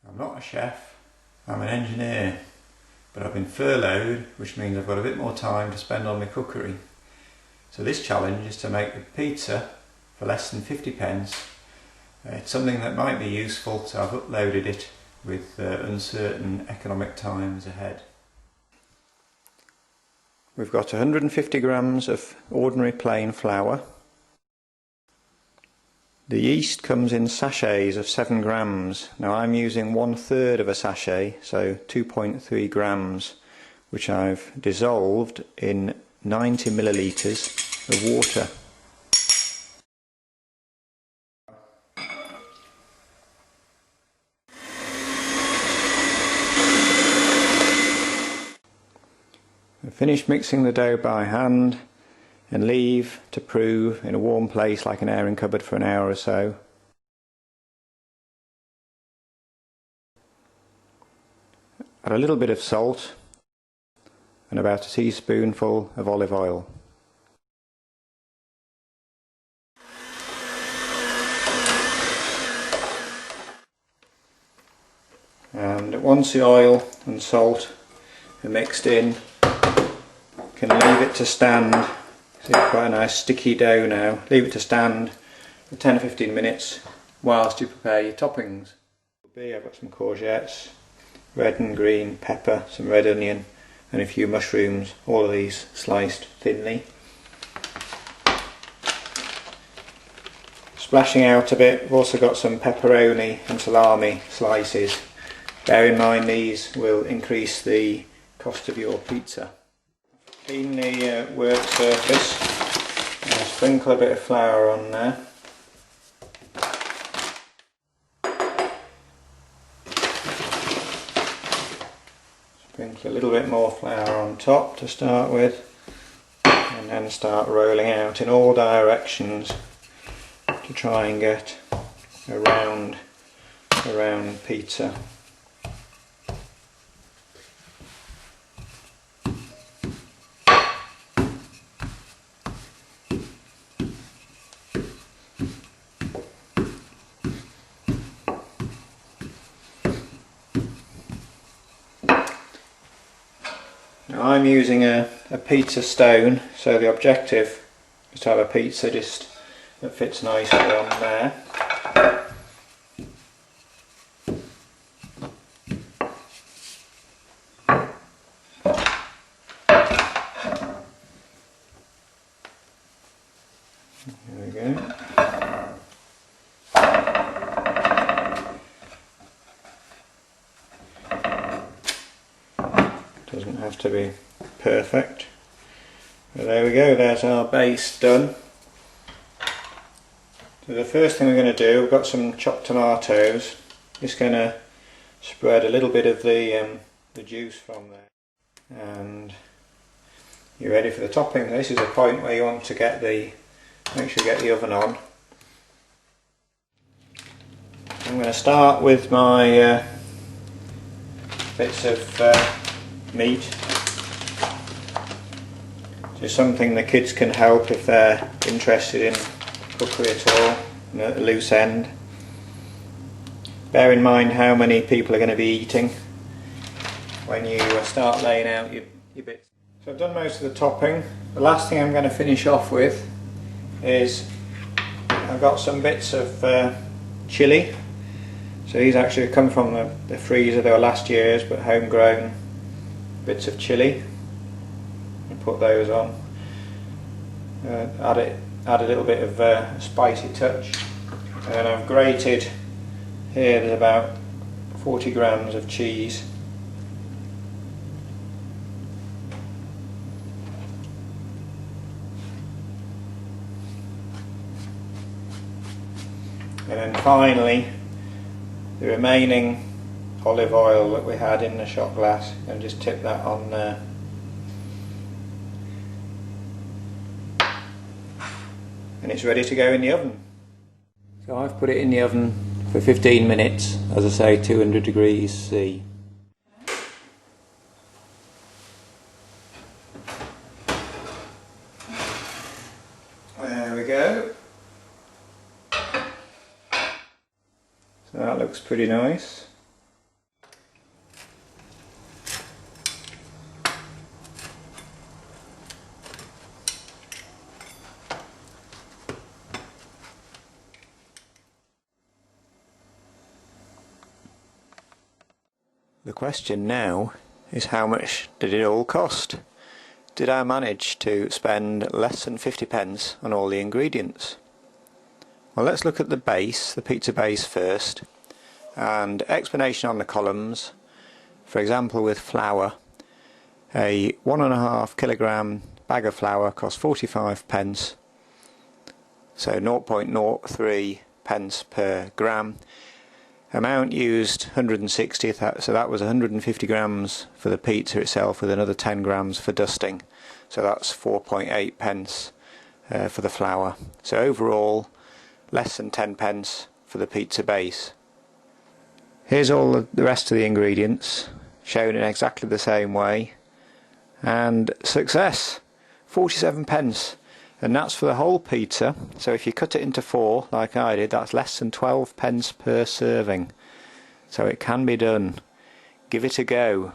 I'm not a chef, I'm an engineer, but I've been furloughed, which means I've got a bit more time to spend on my cookery. So this challenge is to make a pizza for less than 50 pence. It's something that might be useful, so I've uploaded it with uncertain economic times ahead. We've got 150 grams of ordinary plain flour. The yeast comes in sachets of 7 grams. Now I'm using 1/3 of a sachet, so 2.3 grams, which I've dissolved in 90 millilitres of water. I finish mixing the dough by hand and leave to prove in a warm place like an airing cupboard for an hour or so. Add a little bit of salt and about a teaspoonful of olive oil. And once the oil and salt are mixed in, you can leave it to stand. See, quite a nice sticky dough now. Leave it to stand for 10 or 15 minutes whilst you prepare your toppings. I've got some courgettes, red and green pepper, some red onion and a few mushrooms, all of these sliced thinly. Splashing out a bit, we've also got some pepperoni and salami slices. Bear in mind these will increase the cost of your pizza. Clean the work surface and sprinkle a bit of flour on there. Sprinkle a little bit more flour on top to start with, and then start rolling out in all directions to try and get a round pizza. Now I'm using a pizza stone, so the objective is to have a pizza just that fits nicely on there. There we go. Doesn't have to be perfect. But there we go, there's our base done. So the first thing we're going to do, we've got some chopped tomatoes. Just going to spread a little bit of the juice from there. And you're ready for the topping. This is a point where you want to make sure you get the oven on. I'm going to start with my bits of meat. Just something the kids can help if they're interested in cookery at all, at the loose end. Bear in mind how many people are going to be eating when you start laying out your bits. So I've done most of the topping. The last thing I'm going to finish off with is I've got some bits of chilli. So these actually come from the freezer. They were last year's, but homegrown bits of chilli. And put those on. Add a little bit of spicy touch. And I've grated here. There's about 40 grams of cheese. And then finally, the remaining olive oil that we had in the shot glass, and just tip that on there. And it's ready to go in the oven. So I've put it in the oven for 15 minutes, as I say, 200 degrees C. There we go. So that looks pretty nice. The question now is, how much did it all cost? Did I manage to spend less than 50 pence on all the ingredients? Well, let's look at the base, the pizza base first, and explanation on the columns. For example, with flour, a 1.5 kilogram bag of flour costs 45 pence, so 0.03 pence per gram. Amount used 160, so that was 150 grams for the pizza itself, with another 10 grams for dusting, so that's 4.8 pence for the flour. So overall, less than 10 pence for the pizza base. Here's all the rest of the ingredients shown in exactly the same way, and success, 47 pence. And that's for the whole pizza, so if you cut it into 4 like I did, that's less than 12 pence per serving. So it can be done. Give it a go.